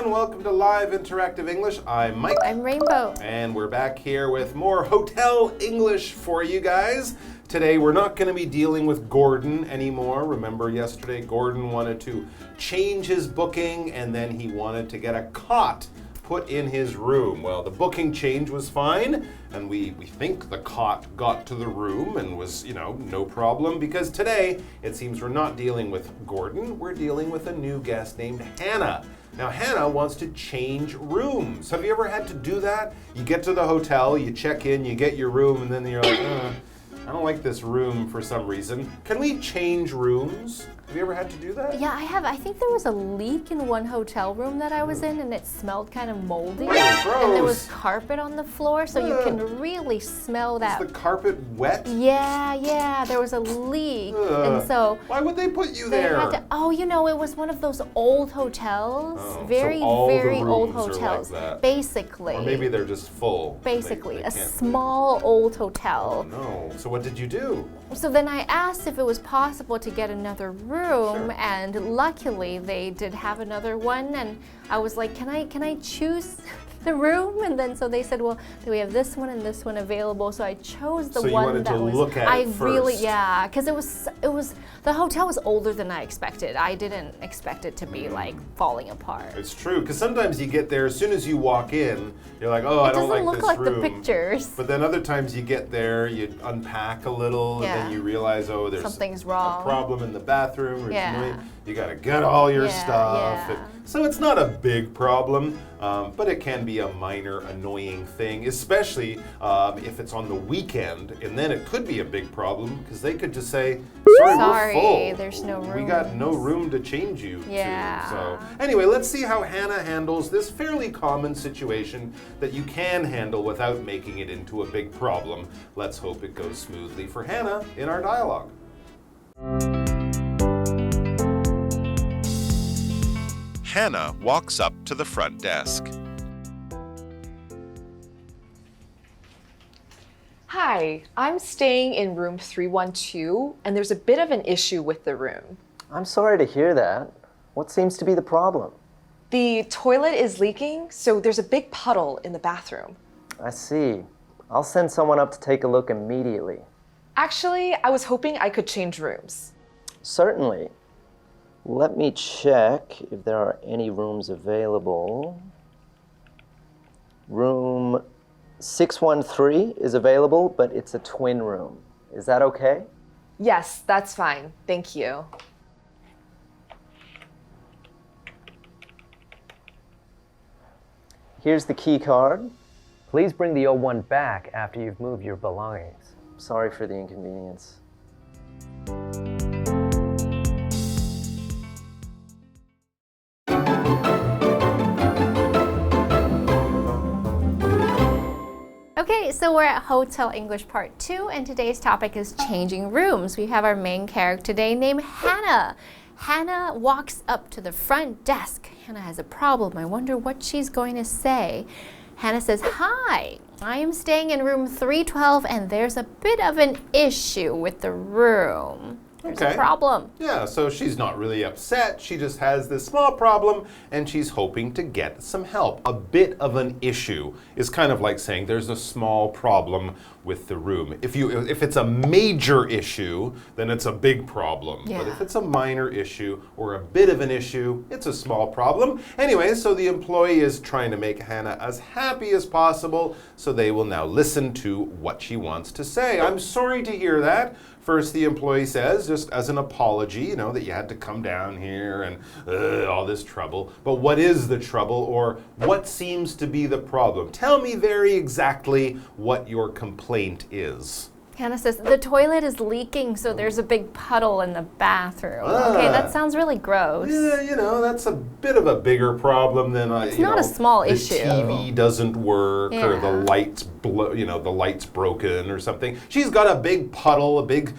Welcome to Live Interactive English. I'm Mike. I'm Rainbow. And we're back here with more hotel English for you guys. Today we're not going to be dealing with Gordon anymore. Remember yesterday Gordon wanted to change his booking and then he wanted to get a cot put in his room. Well, the booking change was fine and we think the cot got to the room and was, no problem, because today it seems we're not dealing with Gordon. We're dealing with a new guest named Hannah. Now, Hannah wants to change rooms. Have you ever had to do that? You get to the hotel, you check in, you get your room, and then you're like, I don't like this room for some reason. Can we change rooms? Have you ever had to do that? Yeah, I have. I think there was a leak in one hotel room that I was in and it smelled kind of moldy. Gross. And there was carpet on the floor, so you can really smell that. Is the carpet wet? Yeah, there was a leak. And so why would they put you there? It was one of those old hotels. Very the old rooms hotels. Are like that. Basically. Or maybe they're just full. Basically, a small old hotel. Oh no. So what did you do? So then I asked if it was possible to get another room, Sure. and luckily they did have another one, and I was like, can I choose the room? And then so they said, well, we have this one and this one available. So I chose the one that was. Look at it first. Because it was the hotel was older than I expected. I didn't expect it to be like falling apart. It's true, because sometimes you get there, as soon as you walk in, you're like, oh, I don't like this room. It doesn't look like the pictures. But then other times you get there, you unpack a little, and then you realize, oh, there's something's wrong. A problem in the bathroom. Or you got to get all your stuff. Yeah. So it's not a big problem, but it can be a minor annoying thing, especially if it's on the weekend, and then it could be a big problem because they could just say, sorry, we're full. There's no room. We got no room to change you to. So anyway, let's see how Hannah handles this fairly common situation that you can handle without making it into a big problem. Let's hope it goes smoothly for Hannah in our dialogue. Hannah walks up to the front desk. Hi, I'm staying in room 312, and there's a bit of an issue with the room. I'm sorry to hear that. What seems to be the problem? The toilet is leaking, so there's a big puddle in the bathroom. I see. I'll send someone up to take a look immediately. Actually, I was hoping I could change rooms. Certainly. Let me check if there are any rooms available. Room 613 is available, but it's a twin room. Is that okay? Yes, that's fine. Thank you. Here's the key card. Please bring the old one back after you've moved your belongings. Sorry for the inconvenience. Okay, so we're at Hotel English Part 2, and today's topic is changing rooms. We have our main character today named Hannah. Hannah walks up to the front desk. Hannah has a problem. I wonder what she's going to say. Hannah says, "Hi, I am staying in room 312, and there's a bit of an issue with the room." There's a problem. Yeah, so she's not really upset. She just has this small problem and she's hoping to get some help. A bit of an issue is kind of like saying there's a small problem with the room. If it's a major issue, then it's a big problem. Yeah. But if it's a minor issue or a bit of an issue, it's a small problem. Anyway, so the employee is trying to make Hannah as happy as possible, so they will now listen to what she wants to say. I'm sorry to hear that. First, the employee says, just as an apology, that you had to come down here and all this trouble. But what is the trouble, or what seems to be the problem? Tell me very exactly what your complaint is. Hannah says, the toilet is leaking, so there's a big puddle in the bathroom. Okay, that sounds really gross. Yeah, that's a bit of a bigger problem than it's not a small issue. The TV doesn't work, or the lights the light's broken or something. She's got a big puddle, a big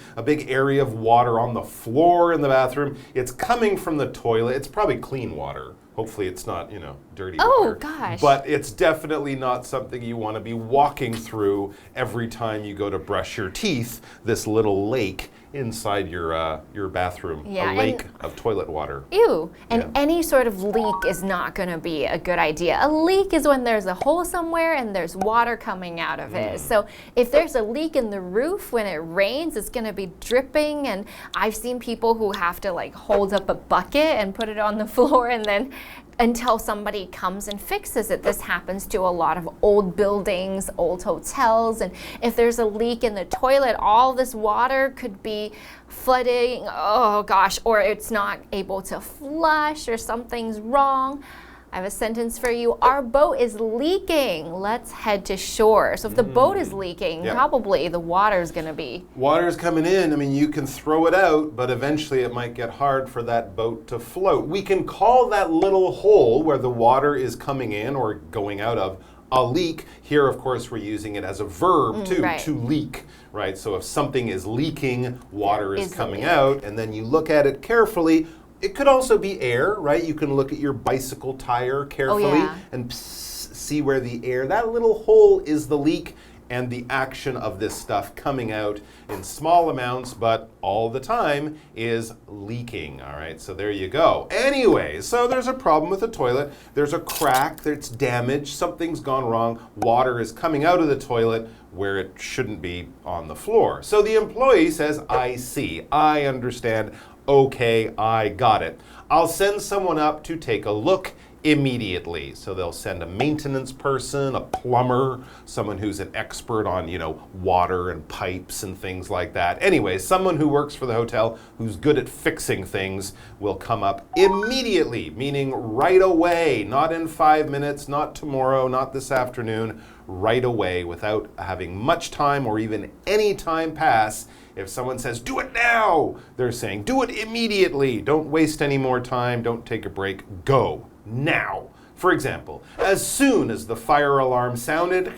area of water on the floor in the bathroom. It's coming from the toilet. It's probably clean water. Hopefully it's not, dirty Oh, water. gosh. But it's definitely not something you want to be walking through every time you go to brush your teeth, this little lake inside your bathroom, Yeah, a lake of toilet water. Ew. And any sort of leak is not going to be a good idea. A leak is when there's a hole somewhere and there's water coming out of it. So if there's a leak in the roof, when it rains, it's going to be dripping. And I've seen people who have to like hold up a bucket and put it on the floor and then until somebody comes and fixes it. This happens to a lot of old buildings, old hotels, and if there's a leak in the toilet, all this water could be flooding, oh gosh, or it's not able to flush or something's wrong. I have a sentence for you. Our boat is leaking. Let's head to shore. So if the boat is leaking, probably the water is going to be. Water's coming in. I mean, you can throw it out, but eventually it might get hard for that boat to float. We can call that little hole where the water is coming in or going out of a leak. Here, of course, we're using it as a verb too, to leak, right? So if something is leaking, water is coming out, and then you look at it carefully. It could also be air, right? You can look at your bicycle tire carefully and see where the air, that little hole is the leak, and the action of this stuff coming out in small amounts, but all the time is leaking, all right? So there you go. Anyway, so there's a problem with the toilet. There's a crack, it's damaged, something's gone wrong. Water is coming out of the toilet where it shouldn't be on the floor. So the employee says, I see, I understand. Okay, I got it. I'll send someone up to take a look immediately. So they'll send a maintenance person, a plumber, someone who's an expert on, water and pipes and things like that. Anyway, someone who works for the hotel who's good at fixing things will come up immediately, meaning right away, not in 5 minutes, not tomorrow, not this afternoon, right away without having much time or even any time pass. If someone says, do it now, they're saying, do it immediately. Don't waste any more time. Don't take a break. Go now. For example, as soon as the fire alarm sounded,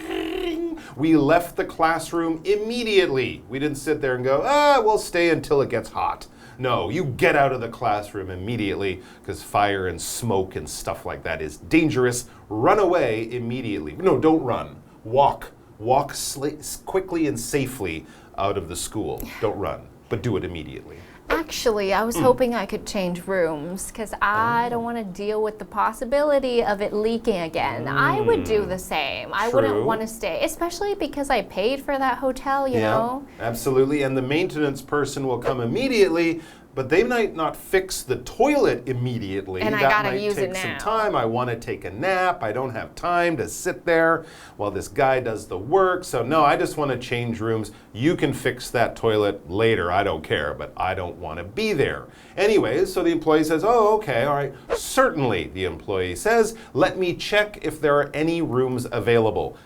we left the classroom immediately. We didn't sit there and go, we'll stay until it gets hot. No, you get out of the classroom immediately because fire and smoke and stuff like that is dangerous. Run away immediately. No, don't run. Walk. Walk quickly and safely out of the school. Don't run, but do it immediately. Actually, I was hoping I could change rooms because I don't want to deal with the possibility of it leaking again. I would do the same. I wouldn't want to stay, especially because I paid for that hotel, you know? Absolutely, and the maintenance person will come immediately, but they might not fix the toilet immediately. And I gotta use it now. That might take some time. I want to take a nap. I don't have time to sit there while this guy does the work. So no, I just want to change rooms. You can fix that toilet later. I don't care, but I don't want to be there. Anyways, so the employee says, oh, okay, all right. Certainly, the employee says, let me check if there are any rooms available.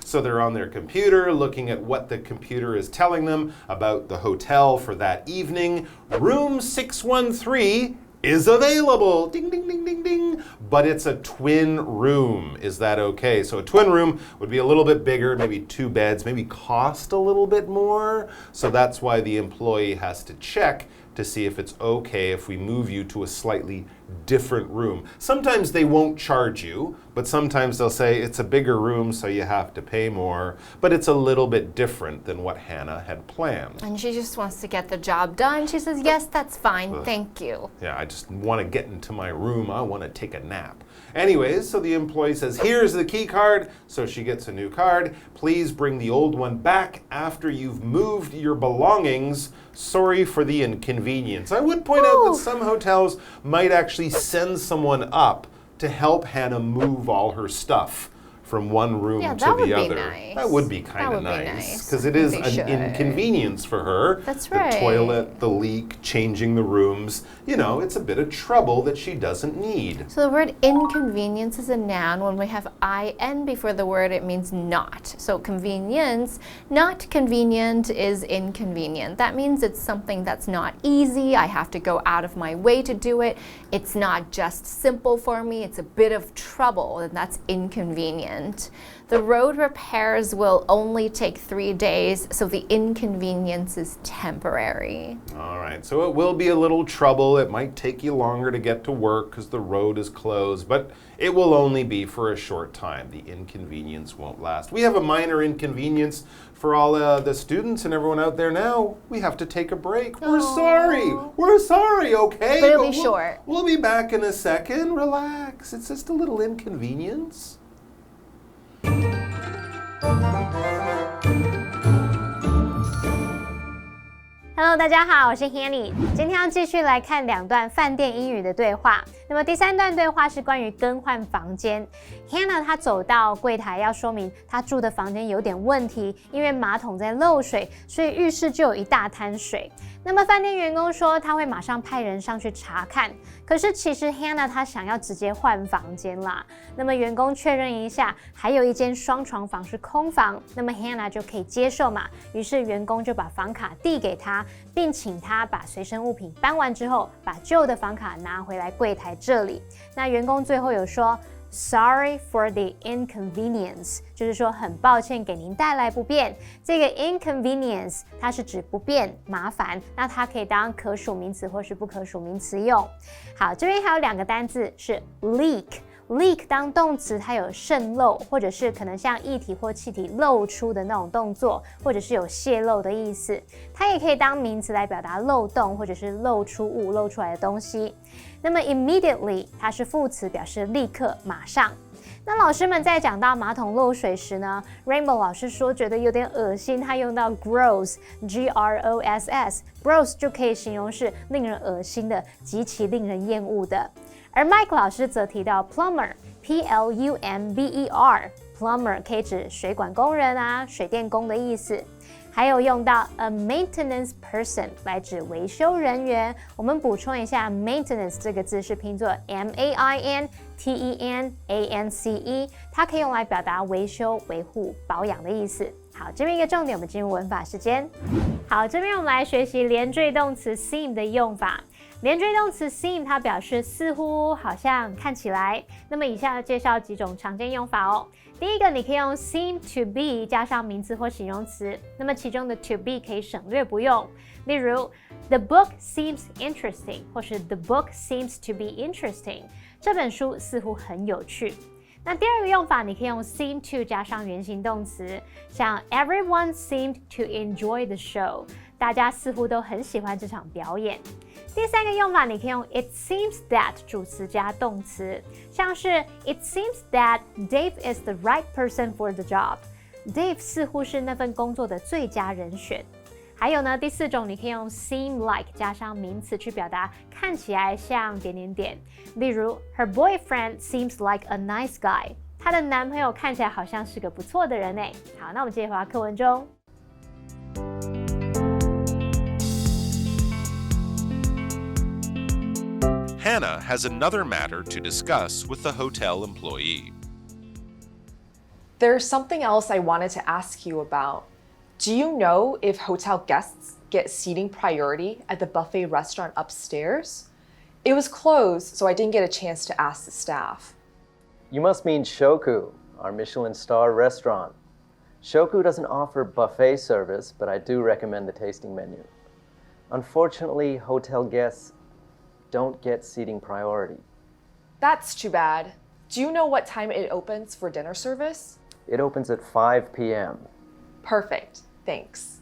So they're on their computer looking at what the computer is telling them about the hotel for that evening. Room 613 is available. Ding, ding, ding, ding, ding. But it's a twin room. Is that okay? So a twin room would be a little bit bigger, maybe 2 beds, maybe cost a little bit more. So that's why the employee has to check to see if it's okay if we move you to a slightly different room. Sometimes they won't charge you, but sometimes they'll say it's a bigger room, so you have to pay more. But it's a little bit different than what Hannah had planned. And she just wants to get the job done. She says, yes, that's fine, thank you. Yeah, I just want to get into my room. I want to take a nap. Anyways, so the employee says, here's the key card. So she gets a new card. Please bring the old one back after you've moved your belongings. Sorry for the inconvenience. I would point out that some hotels might actually send someone up to help Hannah move all her stuff from one room to the other. Nice. That would be kind of nice because it is an inconvenience for her. That's right. The toilet, the leak, changing the rooms. It's a bit of trouble that she doesn't need. So the word inconvenience is a noun. When we have in before the word, it means not. So convenience, not convenient, is inconvenient. That means it's something that's not easy. I have to go out of my way to do it. It's not just simple for me. It's a bit of trouble, and that's inconvenient. urgent. The road repairs will only take 3 days, so the inconvenience is temporary. All right, so it will be a little trouble. It might take you longer to get to work because the road is closed, but it will only be for a short time. The inconvenience won't last. We have a minor inconvenience for all the students and everyone out there now. We have to take a break. We're sorry. We're sorry, okay? But it'll be short. We'll be back in a second. Relax. It's just a little inconvenience. Hello， 大家好，我是 Hanny。今天要继续来看2段饭店英语的对话。那么第3段对话是关于更换房间。Hannah 她走到柜台要说明她住的房间有点问题，因为马桶在漏水，所以浴室就有一大滩水。那么饭店员工说他会马上派人上去查看，可是其实 Hannah 她想要直接换房间啦。那么员工确认一下，还有一间双床房是空房，那么 Hannah 就可以接受嘛。于是员工就把房卡递给她，并请她把随身物品搬完之后，把旧的房卡拿回来柜台这里。那员工最后有说Sorry for the inconvenience， 就是说很抱歉给您带来不便。这个 inconvenience 它是指不便、麻烦，那它可以当可数名词或是不可数名词用。好，这边还有2个单字是 leak。leak 当动词，它有渗漏，或者是可能像液体或气体漏出的那种动作，或者是有泄漏的意思。它也可以当名词来表达漏洞，或者是漏出物、漏出来的东西。那么 immediately 它是副词，表示立刻、马上。那老师们在讲到马桶漏水时呢 ，Rainbow 老师说觉得有点恶心，他用到 gross，G-R-O-S-S，gross 就可以形容是令人恶心的、极其令人厌恶的。而 Mike 老师则提到 plumber，P-L-U-M-B-E-R，plumber 可以指水管工人啊、水电工的意思。还有用到 a maintenance person 来指维修人员。我们补充一下 maintenance 这个字是拼作 M-A-I-N-T-E-N-A-N-C-E， 它可以用来表达维修、维护、保养的意思。好，这边一个重点，我们进入文法时间。好，这边我们来学习连缀动词 seem 的用法。连缀动词 seem 它表示似乎、好像、看起来。那么以下介绍几种常见用法哦。第一个，你可以用 seem to be 加上名词或形容词，那么其中的 to be 可以省略不用。例如 The book seems interesting， 或是 The book seems to be interesting， 这本书似乎很有趣。那第2个用法，你可以用 seem to 加上原形动词，像 Everyone seemed to enjoy the show， 大家似乎都很喜欢这场表演。第3个用法，你可以用 It seems that 主词加动词，像是 It seems that Dave is the right person for the job。Dave 似乎是那份工作的最佳人选。还有呢，第4种，你可以用 seem like 加上名词去表达看起来像点点点。例如 Her boyfriend seems like a nice guy， 她的男朋友看起来好像是个不错的人诶。好，那我们接着回到课文中。Hannah has another matter to discuss with the hotel employee. There's something else I wanted to ask you about. Do you know if hotel guests get seating priority at the buffet restaurant upstairs? It was closed, so I didn't get a chance to ask the staff. You must mean Shoku, our Michelin star restaurant. Shoku doesn't offer buffet service, but I do recommend the tasting menu. Unfortunately, hotel guests don't get seating priority. That's too bad. Do you know what time it opens for dinner service? It opens at 5 p.m. Perfect. Thanks.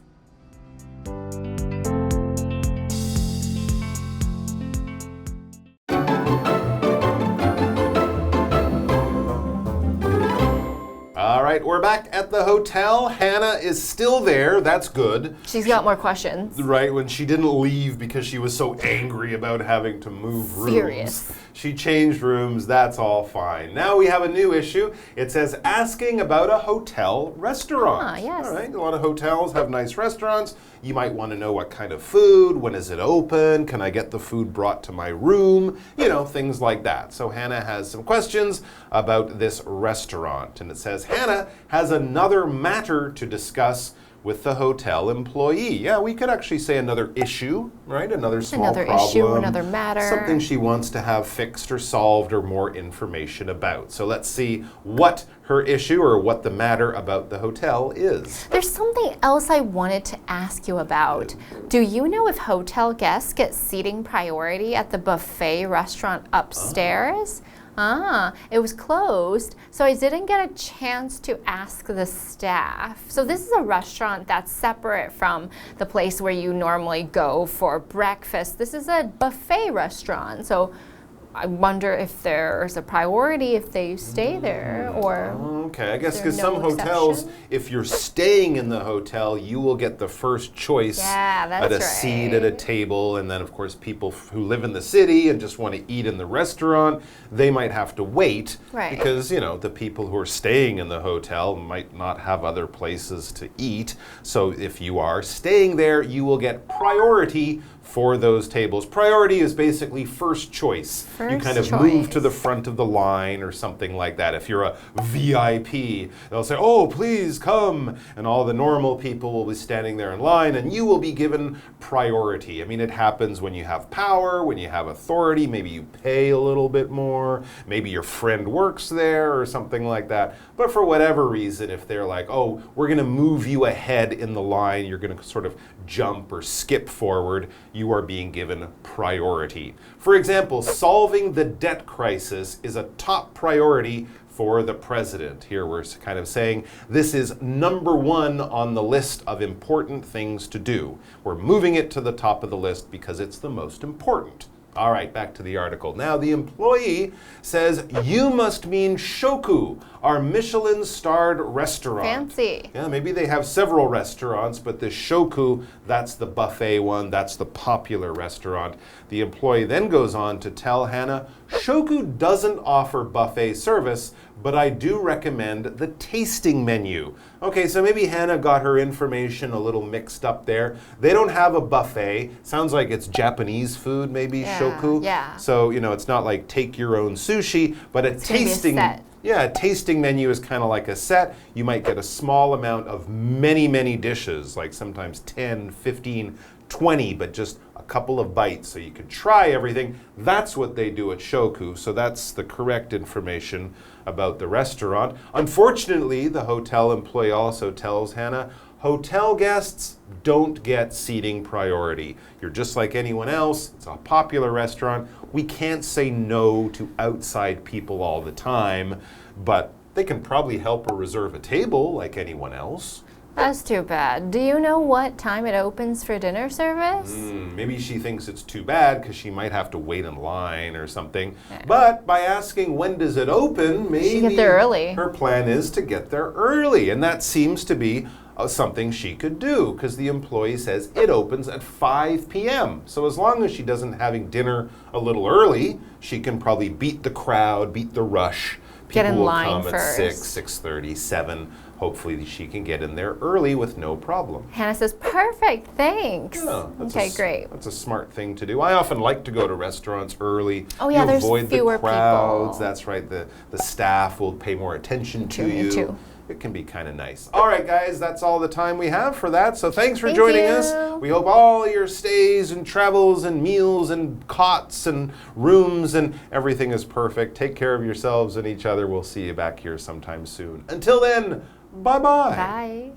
All right, we're back at the hotel. Hannah is still there. That's good. She's got more questions. Right, when she didn't leave because she was so angry about having to move rooms. Furious. She changed rooms. That's all fine. Now we have a new issue. It says asking about a hotel restaurant. Ah, yes. All right, a lot of hotels have nice restaurants. You might want to know what kind of food, when is it open, can I get the food brought to my room, you know, things like that. So Hannah has some questions about this restaurant. And it says Hannah has another matter to discuss with the hotel employee. Yeah, we could actually say another issue, right? Another small problem. Issue, another matter. Something she wants to have fixed or solved or more information about. So let's see what her issue or what the matter about the hotel is. There's something else I wanted to ask you about. Do you know if hotel guests get seating priority at the buffet restaurant upstairs? It was closed, so I didn't get a chance to ask the staff. So this is a restaurant that's separate from the place where you normally go for breakfast. This is a buffet restaurant, so I wonder if there's a priority if they stay there or... Okay, I guess because some hotels, if you're staying in the hotel, you will get the first choice at a seat at a table. And then, of course, people who live in the city and just want to eat in the restaurant, they might have to wait. Because, you know, the people who are staying in the hotel might not have other places to eat. So if you are staying there, you will get priority for those tables. Priority is basically first choice. You kind of move to the front of the line or something like that. If you're a VIP, they'll say, oh, please come. And all the normal people will be standing there in line and you will be given priority. I mean, it happens when you have power, when you have authority, maybe you pay a little bit more, maybe your friend works there or something like that. But for whatever reason, if they're like, oh, we're going to move you ahead in the line, you're going to sort of jump or skip forward, you are being given priority. For example, solving the debt crisis is a top priority for the president. Here we're kind of saying this is number one on the list of important things to do. We're moving it to the top of the list because it's the most important. All right, back to the article. Now, the employee says, you must mean Shoku, our Michelin-starred restaurant. Fancy. Yeah, maybe they have several restaurants, but the Shoku, that's the buffet one, that's the popular restaurant. The employee then goes on to tell Hannah, Shoku doesn't offer buffet service, but I do recommend the tasting menu. Okay, so maybe Hannah got her information a little mixed up there. They don't have a buffet. Sounds like it's Japanese food, maybe, Shoku. Yeah. So, you know, it's not like take your own sushi, but a tasting... a tasting menu is kind of like a set. You might get a small amount of many, many dishes, like sometimes 10, 15, 20, but just a couple of bites so you can try everything. That's what they do at Shoku, so that's the correct information about the restaurant. Unfortunately, the hotel employee also tells Hannah, hotel guests don't get seating priority. You're just like anyone else. It's a popular restaurant. We can't say no to outside people all the time, but they can probably help or reserve a table like anyone else. That's too bad. Do you know what time it opens for dinner service? Maybe she thinks it's too bad because she might have to wait in line or something. But by asking when does it open, maybe she get there early. Her plan is to get there early. And that seems to be something she could do because the employee says it opens at 5 p.m. So as long as she doesn't having dinner a little early, she can probably beat the crowd, beat the rush. Get in People will line come first. at 6:30, 7. Hopefully she can get in there early with no problem. Hannah says, perfect, thanks. Yeah, okay, great. That's a smart thing to do. I often like to go to restaurants early. Oh yeah, there's avoid fewer the crowds. people. That's right. The staff will pay more attention to you. Me too. It can be kind of nice. All right, guys, that's all the time we have for that. So thanks for joining us. We hope all your stays and travels and meals and cots and rooms and everything is perfect. Take care of yourselves and each other. We'll see you back here sometime soon. Until then, bye-bye. Bye.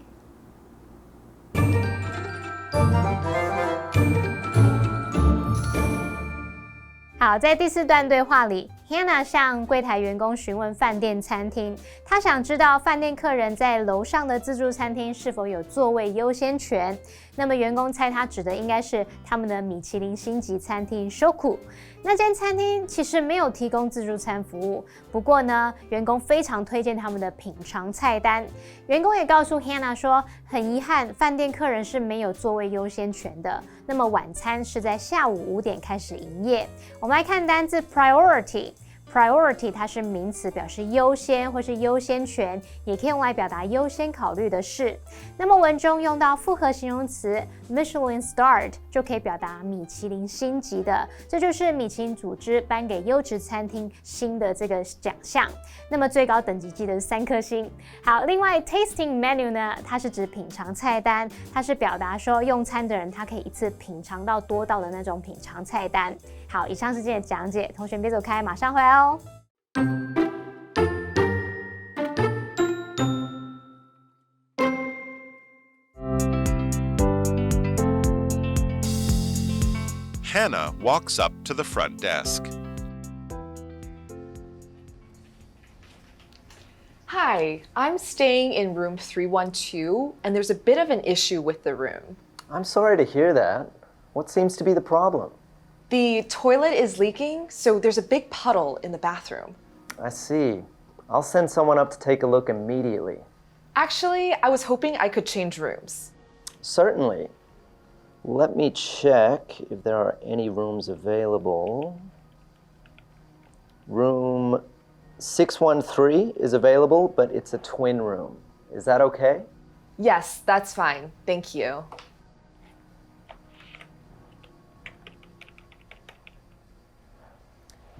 好，在第4段对话里 ，Hannah 向柜台员工询问饭店餐厅，她想知道饭店客人在楼上的自助餐厅是否有座位优先权。那么员工猜她指的应该是他们的米其林星级餐厅 Shoku。那间餐厅其实没有提供自助餐服务，不过呢，员工非常推荐他们的品尝菜单。员工也告诉 Hannah 说，很遗憾，饭店客人是没有座位优先权的。那么晚餐是在下午5点开始营业。我们来看单字 priority。Priority 它是名词，表示优先或是优先权，也可以用来表达优先考虑的事。那么文中用到复合形容词 Michelin starred 就可以表达米其林星级的，这就是米其林组织颁给优质餐厅新的这个奖项。那么最高等级记得是3颗星。好，另外 tasting menu 呢，它是指品尝菜单，它是表达说用餐的人他可以一次品尝到多道的那种品尝菜单。好，以上是今天的讲解，同学别走开，马上回来哦。Hannah walks up to the front desk. Hi, I'm staying in room 312, and there's a bit of an issue with the room. I'm sorry to hear that. What seems to be the problem? The toilet is leaking, so there's a big puddle in the bathroom. I see. I'll send someone up to take a look immediately. Actually, I was hoping I could change rooms. Certainly. Let me check if there are any rooms available. Room 613 is available, but it's a twin room. Is that okay? Yes, that's fine. Thank you.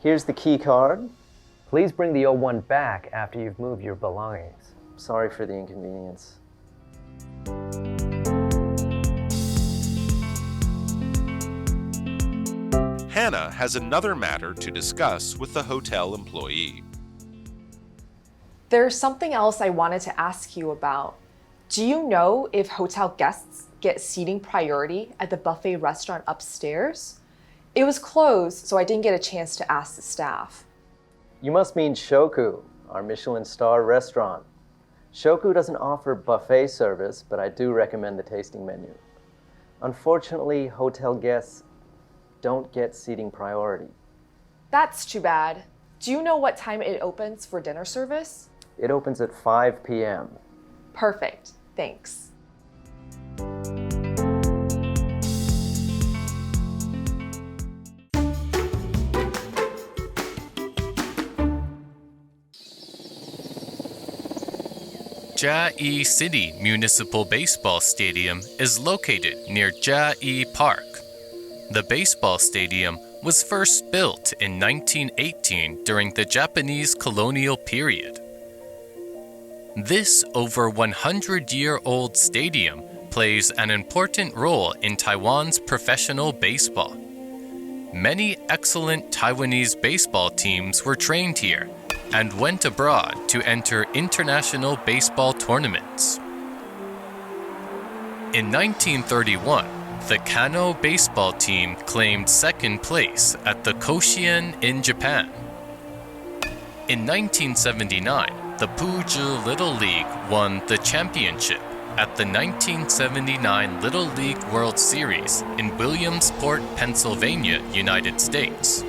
Here's the key card. Please bring the old one back after you've moved your belongings. Sorry for the inconvenience. Hannah has another matter to discuss with the hotel employee. There's something else I wanted to ask you about. Do you know if hotel guests get seating priority at the buffet restaurant upstairs? It was closed, so I didn't get a chance to ask the staff. You must mean Shoku, our Michelin star restaurant. Shoku doesn't offer buffet service, but I do recommend the tasting menu. Unfortunately, hotel guests don't get seating priority. That's too bad. Do you know what time it opens for dinner service? It opens at 5 p.m. Perfect. Thanks. Chiayi City Municipal Baseball Stadium is located near Chiayi Park. The baseball stadium was first built in 1918 during the Japanese colonial period. This over 100-year-old stadium plays an important role in Taiwan's professional baseball. Many excellent Taiwanese baseball teams were trained here and went abroad to enter international baseball tournaments. In 1931, the Kano baseball team claimed second place at the Koshien in Japan. In 1979, the Puju Little League won the championship at the 1979 Little League World Series in Williamsport, Pennsylvania, United States.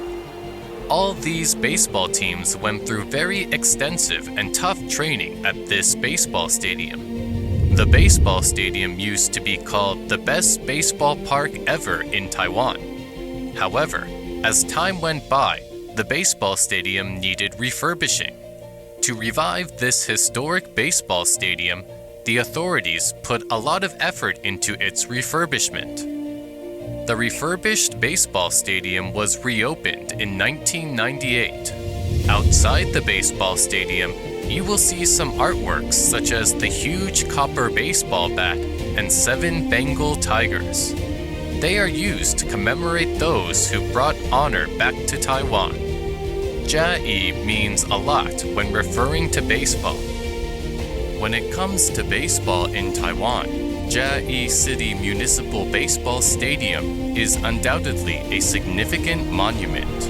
All these baseball teams went through very extensive and tough training at this baseball stadium. The baseball stadium used to be called the best baseball park ever in Taiwan. However, as time went by, the baseball stadium needed refurbishing. To revive this historic baseball stadium, the authorities put a lot of effort into its refurbishment. The refurbished baseball stadium was reopened in 1998. Outside the baseball stadium, you will see some artworks such as the huge copper baseball bat and 7 Bengal tigers. They are used to commemorate those who brought honor back to Taiwan. Chiayi means a lot when referring to baseball. When it comes to baseball in Taiwan, Chiayi City Municipal Baseball Stadium is undoubtedly a significant monument.